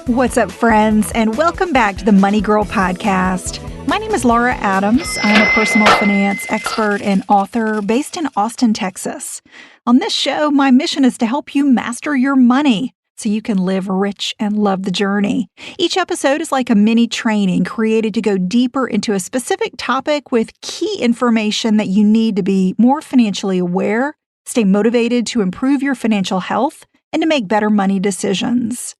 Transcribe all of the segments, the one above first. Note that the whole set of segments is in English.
What's up, friends, and welcome back to the Money Girl podcast. My name is Laura Adams. I'm a personal finance expert and author based in Austin, Texas. On this show, my mission is to help you master your money so you can live rich and love the journey. Each episode is like a mini training created to go deeper into a specific topic with key information that you need to be more financially aware, stay motivated to improve your financial health, and to make better money decisions.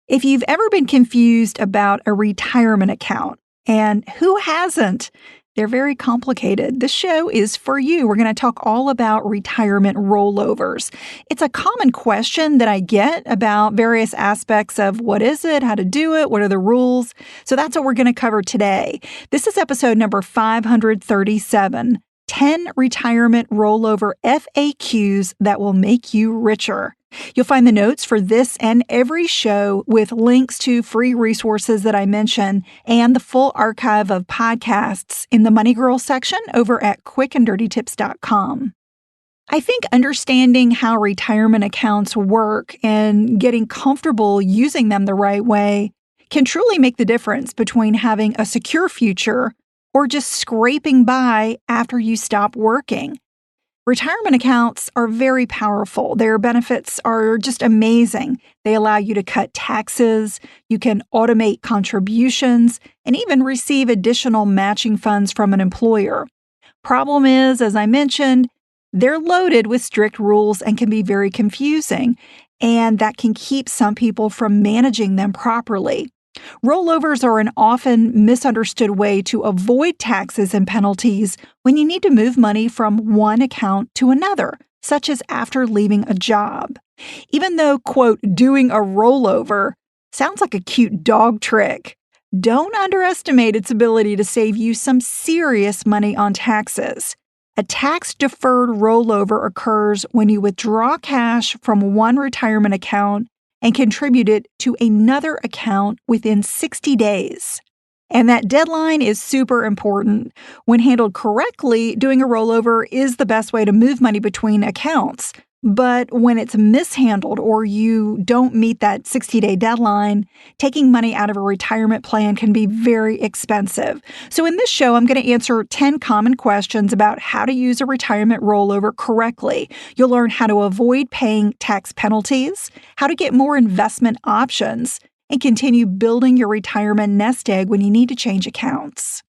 If you've ever been confused about a retirement account, and who hasn't? They're very complicated. This show is for you. We're going to talk all about retirement rollovers. It's a common question that I get about various aspects of what is it, how to do it, what are the rules. So that's what we're going to cover today. This is episode number 537, 10 retirement rollover FAQs that will make you richer. You'll find the notes for this and every show with links to free resources that I mention and the full archive of podcasts in the Money Girl section over at quickanddirtytips.com. I think understanding how retirement accounts work and getting comfortable using them the right way can truly make the difference between having a secure future or just scraping by after you stop working. Retirement accounts are very powerful. Their benefits are just amazing. They allow you to cut taxes, you can automate contributions, and even receive additional matching funds from an employer. Problem is, as I mentioned, they're loaded with strict rules and can be very confusing, and that can keep some people from managing them properly. Rollovers are an often misunderstood way to avoid taxes and penalties when you need to move money from one account to another, such as after leaving a job. Even though, quote, doing a rollover sounds like a cute dog trick, don't underestimate its ability to save you some serious money on taxes. A tax-deferred rollover occurs when you withdraw cash from one retirement account and contribute it to another account within 60 days. And that deadline is super important. When handled correctly, doing a rollover is the best way to move money between accounts. But when it's mishandled or you don't meet that 60-day deadline, taking money out of a retirement plan can be very expensive. So in this show, I'm going to answer 10 common questions about how to use a retirement rollover correctly. You'll learn how to avoid paying tax penalties, how to get more investment options, and continue building your retirement nest egg when you need to change accounts.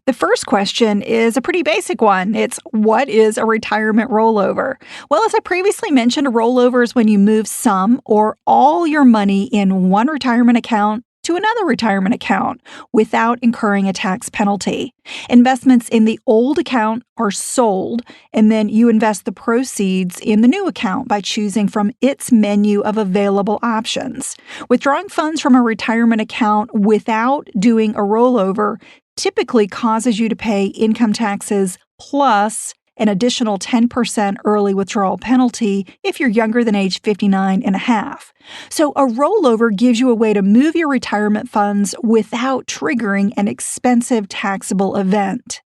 The first question is a pretty basic one. It's, what is a retirement rollover? Well, as I previously mentioned, a rollover is when you move some or all your money in one retirement account to another retirement account without incurring a tax penalty. Investments in the old account are sold, and then you invest the proceeds in the new account by choosing from its menu of available options. Withdrawing funds from a retirement account without doing a rollover typically causes you to pay income taxes plus an additional 10% early withdrawal penalty if you're younger than age 59 and a half. So a rollover gives you a way to move your retirement funds without triggering an expensive taxable event.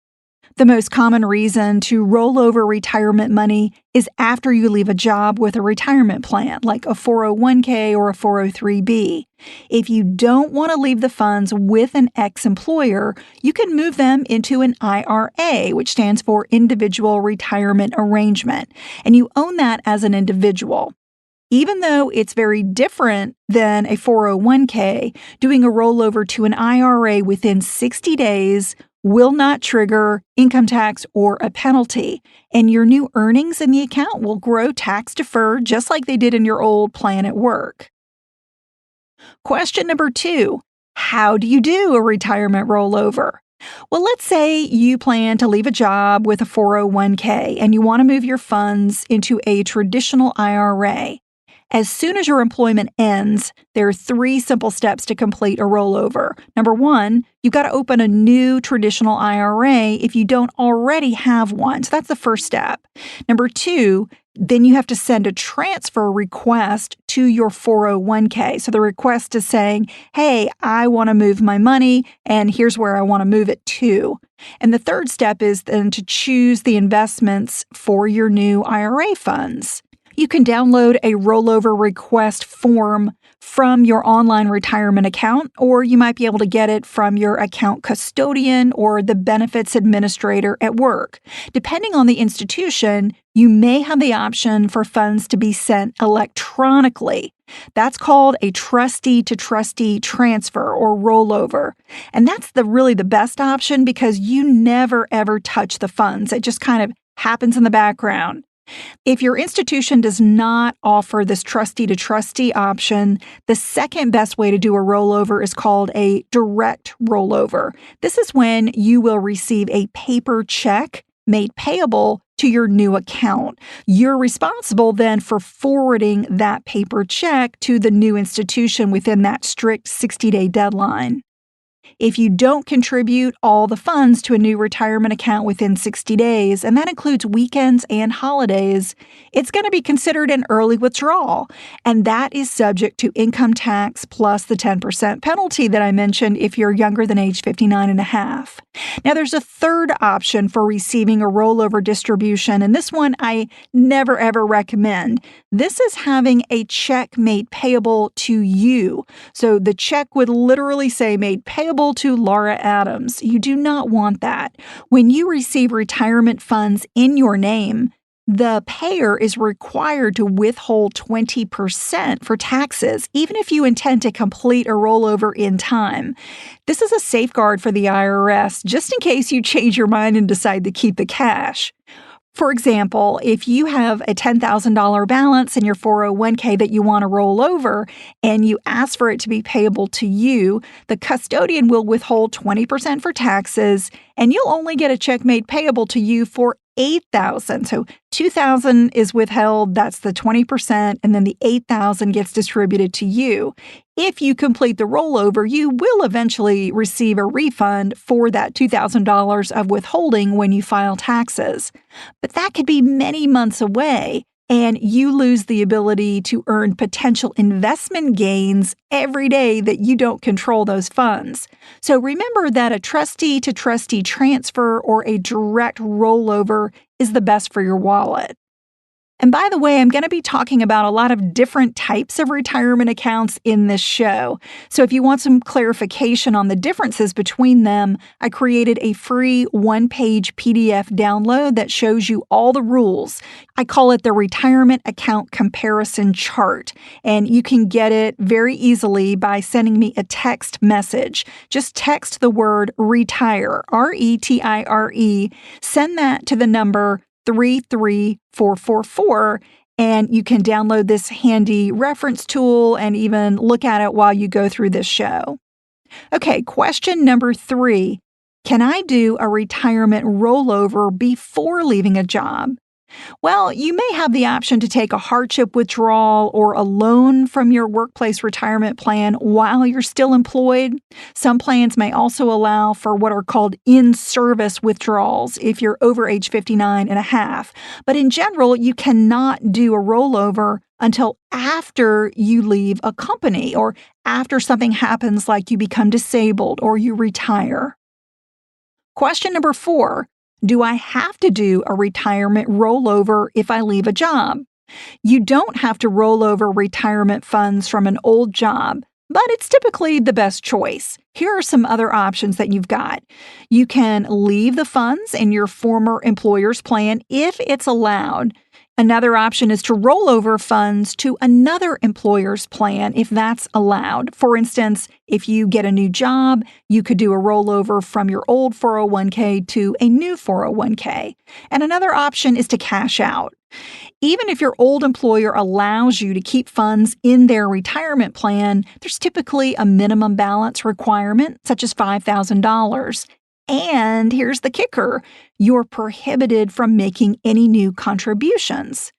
The most common reason to roll over retirement money is after you leave a job with a retirement plan, like a 401k or a 403b. If you don't want to leave the funds with an ex-employer, you can move them into an IRA, which stands for Individual Retirement Arrangement, and you own that as an individual. Even though it's very different than a 401k, doing a rollover to an IRA within 60 days will not trigger income tax or a penalty, and your new earnings in the account will grow tax-deferred just like they did in your old plan at work. Question number 2, how do you do a retirement rollover? Well, let's say you plan to leave a job with a 401k and you want to move your funds into a traditional IRA. As soon as your employment ends, there are 3 simple steps to complete a rollover. Number 1, you've got to open a new traditional IRA if you don't already have one. So that's the first step. Number 2, then you have to send a transfer request to your 401k. So the request is saying, hey, I want to move my money, and here's where I want to move it to. And the third step is then to choose the investments for your new IRA funds. You can download a rollover request form from your online retirement account, or you might be able to get it from your account custodian or the benefits administrator at work. Depending on the institution, you may have the option for funds to be sent electronically. That's called a trustee-to-trustee transfer or rollover. And that's really the best option because you never, ever touch the funds. It just kind of happens in the background. If your institution does not offer this trustee-to-trustee option, the second best way to do a rollover is called a direct rollover. This is when you will receive a paper check made payable to your new account. You're responsible then for forwarding that paper check to the new institution within that strict 60-day deadline. If you don't contribute all the funds to a new retirement account within 60 days, and that includes weekends and holidays, it's going to be considered an early withdrawal, and that is subject to income tax plus the 10% penalty that I mentioned if you're younger than age 59 and a half. Now, there's a third option for receiving a rollover distribution, and this one I never ever recommend. This is having a check made payable to you. So the check would literally say made payable to Laura Adams. You do not want that. When you receive retirement funds in your name, the payer is required to withhold 20% for taxes, even if you intend to complete a rollover in time. This is a safeguard for the IRS, just in case you change your mind and decide to keep the cash. For example, if you have a $10,000 balance in your 401k that you want to roll over and you ask for it to be payable to you, the custodian will withhold 20% for taxes, and you'll only get a check made payable to you for $8,000. So $2,000 is withheld, that's the 20%, and then the $8,000 gets distributed to you. If you complete the rollover, you will eventually receive a refund for that $2,000 of withholding when you file taxes. But that could be many months away, and you lose the ability to earn potential investment gains every day that you don't control those funds. So remember that a trustee-to-trustee transfer or a direct rollover is the best for your wallet. And by the way, I'm going to be talking about a lot of different types of retirement accounts in this show. So if you want some clarification on the differences between them, I created a free one-page PDF download that shows you all the rules. I call it the Retirement Account Comparison Chart, and you can get it very easily by sending me a text message. Just text the word RETIRE, RETIRE, send that to the number 33444, and you can download this handy reference tool and even look at it while you go through this show. Okay, question number 3. Can I do a retirement rollover before leaving a job? Well, you may have the option to take a hardship withdrawal or a loan from your workplace retirement plan while you're still employed. Some plans may also allow for what are called in-service withdrawals if you're over age 59 and a half. But in general, you cannot do a rollover until after you leave a company or after something happens like you become disabled or you retire. Question number 4. Do I have to do a retirement rollover if I leave a job? You don't have to roll over retirement funds from an old job, but it's typically the best choice. Here are some other options that you've got. You can leave the funds in your former employer's plan if it's allowed. Another option is to roll over funds to another employer's plan if that's allowed. For instance, if you get a new job, you could do a rollover from your old 401k to a new 401k. And another option is to cash out. Even if your old employer allows you to keep funds in their retirement plan, there's typically a minimum balance requirement, such as $5,000. And here's the kicker, you're prohibited from making any new contributions.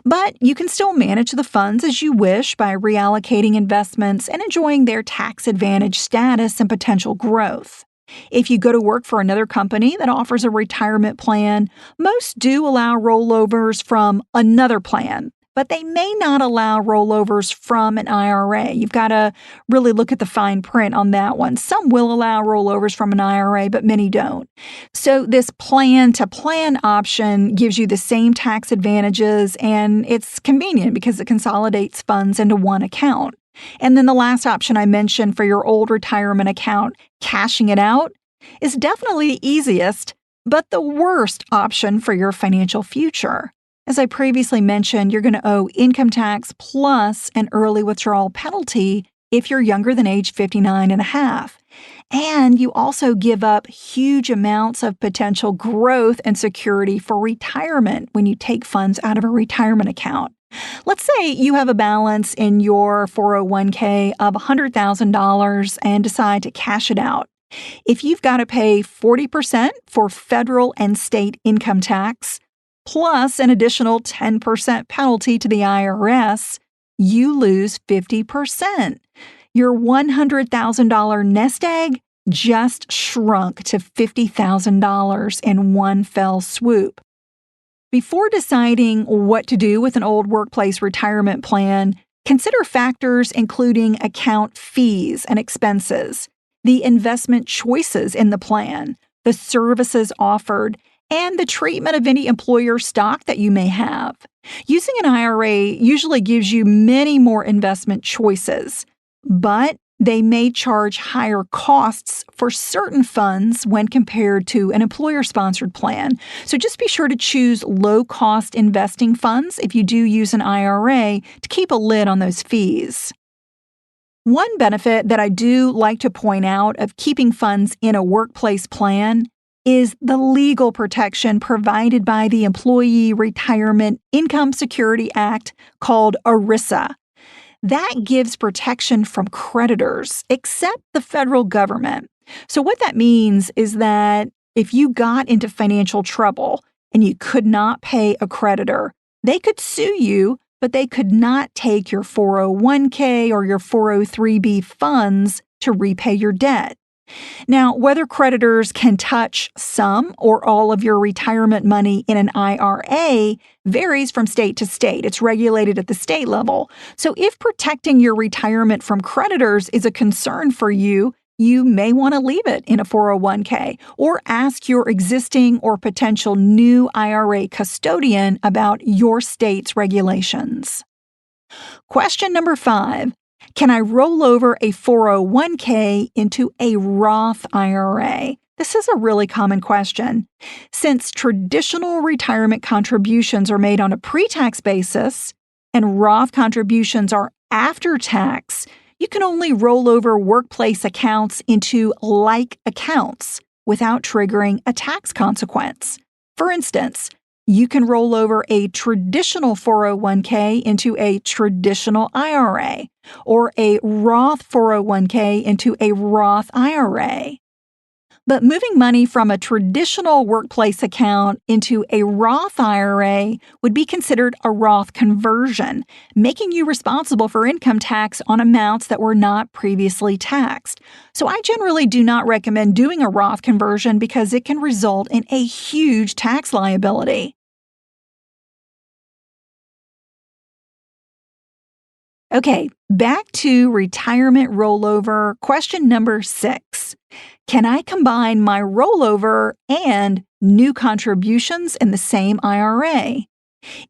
But you can still manage the funds as you wish by reallocating investments and enjoying their tax advantage status and potential growth. If you go to work for another company that offers a retirement plan, most do allow rollovers from another plan. but they may not allow rollovers from an IRA. You've got to really look at the fine print on that one. Some will allow rollovers from an IRA, but many don't. So this plan-to-plan option gives you the same tax advantages, and it's convenient because it consolidates funds into one account. And then the last option I mentioned for your old retirement account, cashing it out, is definitely the easiest, but the worst option for your financial future. As I previously mentioned, you're going to owe income tax plus an early withdrawal penalty if you're younger than age 59 and a half. And you also give up huge amounts of potential growth and security for retirement when you take funds out of a retirement account. Let's say you have a balance in your 401k of $100,000 and decide to cash it out. If you've got to pay 40% for federal and state income tax, plus an additional 10% penalty to the IRS, you lose 50%. Your $100,000 nest egg just shrunk to $50,000 in one fell swoop. Before deciding what to do with an old workplace retirement plan, consider factors including account fees and expenses, the investment choices in the plan, the services offered, and the treatment of any employer stock that you may have. Using an IRA usually gives you many more investment choices, but they may charge higher costs for certain funds when compared to an employer-sponsored plan. So just be sure to choose low-cost investing funds if you do use an IRA to keep a lid on those fees. One benefit that I do like to point out of keeping funds in a workplace plan is the legal protection provided by the Employee Retirement Income Security Act called ERISA. That gives protection from creditors, except the federal government. So what that means is that if you got into financial trouble and you could not pay a creditor, they could sue you, but they could not take your 401k or your 403b funds to repay your debt. Now, whether creditors can touch some or all of your retirement money in an IRA varies from state to state. It's regulated at the state level. So if protecting your retirement from creditors is a concern for you, you may want to leave it in a 401k or ask your existing or potential new IRA custodian about your state's regulations. Question number 5. Can I roll over a 401k into a Roth IRA? This is a really common question. Since traditional retirement contributions are made on a pre-tax basis and Roth contributions are after tax, you can only roll over workplace accounts into like accounts without triggering a tax consequence. For instance, you can roll over a traditional 401k into a traditional IRA or a Roth 401k into a Roth IRA. But moving money from a traditional workplace account into a Roth IRA would be considered a Roth conversion, making you responsible for income tax on amounts that were not previously taxed. So I generally do not recommend doing a Roth conversion because it can result in a huge tax liability. Okay, back to retirement rollover. Question number 6. Can I combine my rollover and new contributions in the same IRA?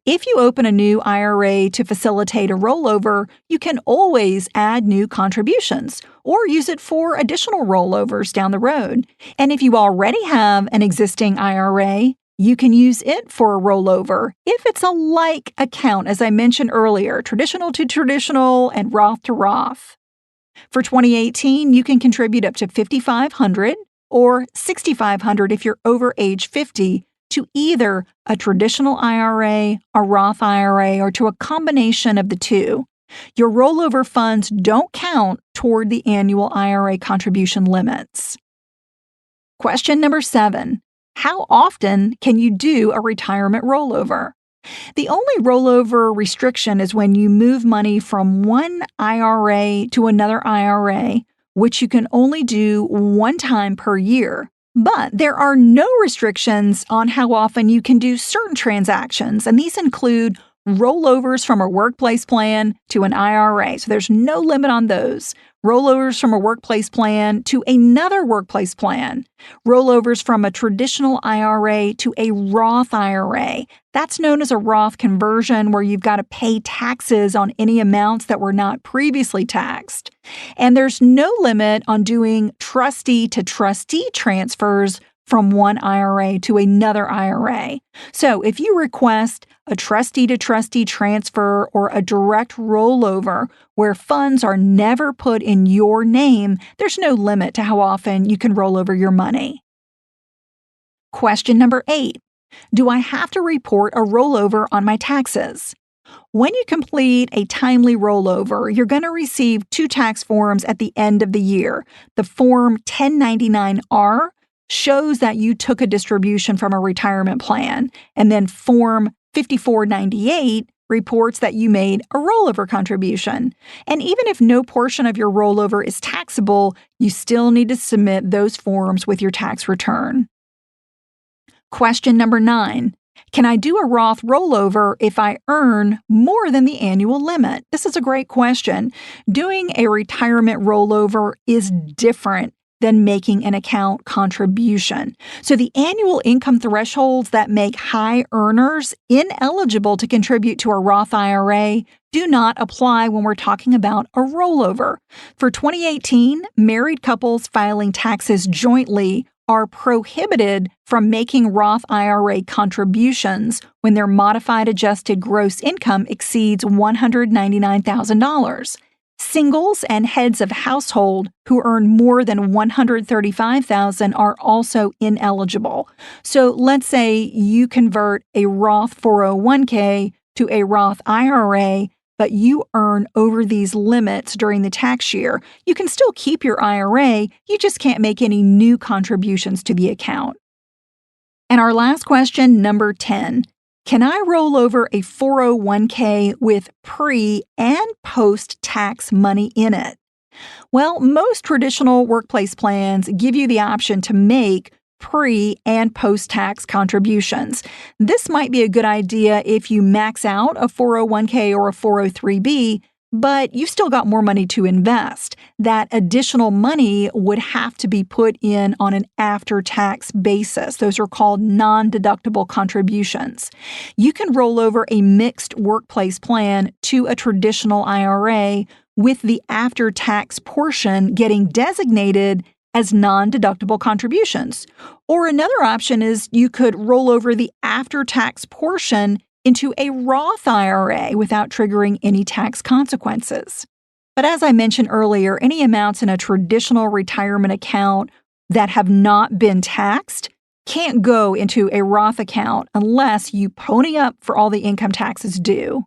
If you open a new IRA to facilitate a rollover, you can always add new contributions or use it for additional rollovers down the road. And if you already have an existing IRA, you can use it for a rollover if it's a like account, as I mentioned earlier, traditional to traditional and Roth to Roth. For 2018, you can contribute up to $5,500 or $6,500 if you're over age 50 to either a traditional IRA, a Roth IRA, or to a combination of the two. Your rollover funds don't count toward the annual IRA contribution limits. Question number 7. How often can you do a retirement rollover? The only rollover restriction is when you move money from one IRA to another IRA, which you can only do one time per year. But there are no restrictions on how often you can do certain transactions, and these include rollovers from a workplace plan to an IRA. So there's no limit on those. Rollovers from a workplace plan to another workplace plan. Rollovers from a traditional IRA to a Roth IRA. That's known as a Roth conversion, where you've got to pay taxes on any amounts that were not previously taxed. And there's no limit on doing trustee to trustee transfers from one IRA to another IRA. So if you request a trustee to trustee transfer or a direct rollover where funds are never put in your name, there's no limit to how often you can roll over your money. Question number 8. Do I have to report a rollover on my taxes? When you complete a timely rollover, you're going to receive 2 tax forms at the end of the year. The Form 1099-R shows that you took a distribution from a retirement plan, and then Form 5498 reports that you made a rollover contribution. And even if no portion of your rollover is taxable, you still need to submit those forms with your tax return. Question number 9. Can I do a Roth rollover if I earn more than the annual limit? This is a great question. Doing a retirement rollover is different than making an account contribution. So the annual income thresholds that make high earners ineligible to contribute to a Roth IRA do not apply when we're talking about a rollover. For 2018, married couples filing taxes jointly are prohibited from making Roth IRA contributions when their modified adjusted gross income exceeds $199,000. Singles and heads of household who earn more than $135,000 are also ineligible. So let's say you convert a Roth 401k to a Roth IRA, but you earn over these limits during the tax year. You can still keep your IRA, you just can't make any new contributions to the account. And our last question, number 10. Can I roll over a 401k with pre- and post-tax money in it? Well, most traditional workplace plans give you the option to make pre- and post-tax contributions. This might be a good idea if you max out a 401k or a 403b, but you've still got more money to invest. That additional money would have to be put in on an after-tax basis. Those are called non-deductible contributions. You can roll over a mixed workplace plan to a traditional IRA with the after-tax portion getting designated as non-deductible contributions. Or another option is you could roll over the after-tax portion into a Roth IRA without triggering any tax consequences. But as I mentioned earlier, any amounts in a traditional retirement account that have not been taxed can't go into a Roth account unless you pony up for all the income taxes due.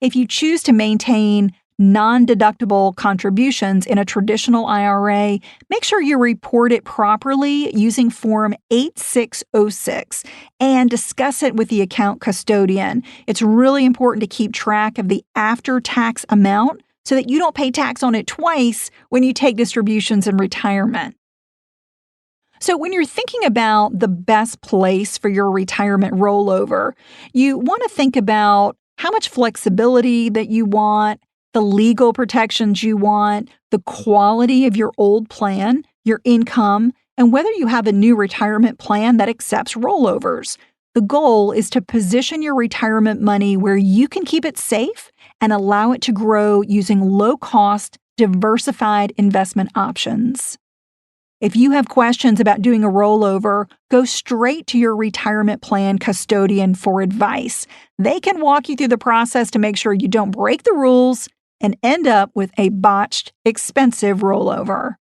If you choose to maintain non-deductible contributions in a traditional IRA, make sure you report it properly using Form 8606 and discuss it with the account custodian. It's really important to keep track of the after-tax amount so that you don't pay tax on it twice when you take distributions in retirement. So when you're thinking about the best place for your retirement rollover, you want to think about how much flexibility that you want, the legal protections you want, the quality of your old plan, your income, and whether you have a new retirement plan that accepts rollovers. The goal is to position your retirement money where you can keep it safe and allow it to grow using low-cost, diversified investment options. If you have questions about doing a rollover, go straight to your retirement plan custodian for advice. They can walk you through the process to make sure you don't break the rules and end up with a botched, expensive rollover.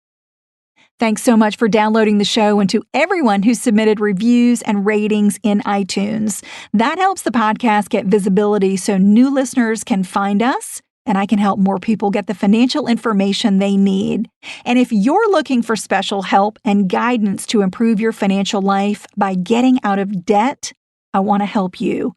Thanks so much for downloading the show, and to everyone who submitted reviews and ratings in iTunes. That helps the podcast get visibility so new listeners can find us, and I can help more people get the financial information they need. And if you're looking for special help and guidance to improve your financial life by getting out of debt, I want to help you.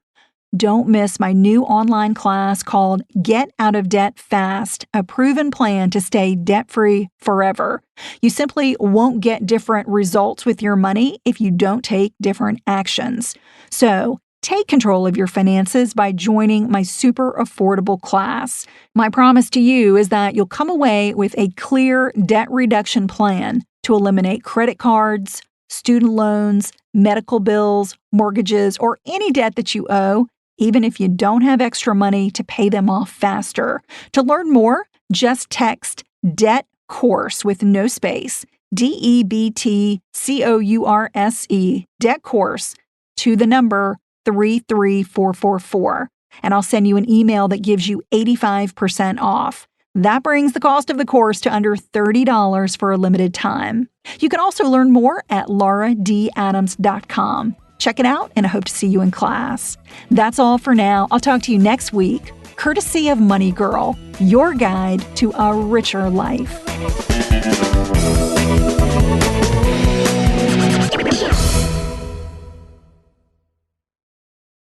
Don't miss my new online class called Get Out of Debt Fast, a proven plan to stay debt-free forever. You simply won't get different results with your money if you don't take different actions. So Take control of your finances by joining my super affordable class. My promise to you is that you'll come away with a clear debt reduction plan to eliminate credit cards, student loans, medical bills, mortgages, or any debt that you owe, even if you don't have extra money to pay them off faster. To learn more, just text DEBT COURSE with no space, DEBTCOURSE, DEBT COURSE, to the number 33444, and I'll send you an email that gives you 85% off. That brings the cost of the course to under $30 for a limited time. You can also learn more at lauradadams.com. Check it out, and I hope to see you in class. That's all for now. I'll talk to you next week, courtesy of Money Girl, your guide to a richer life.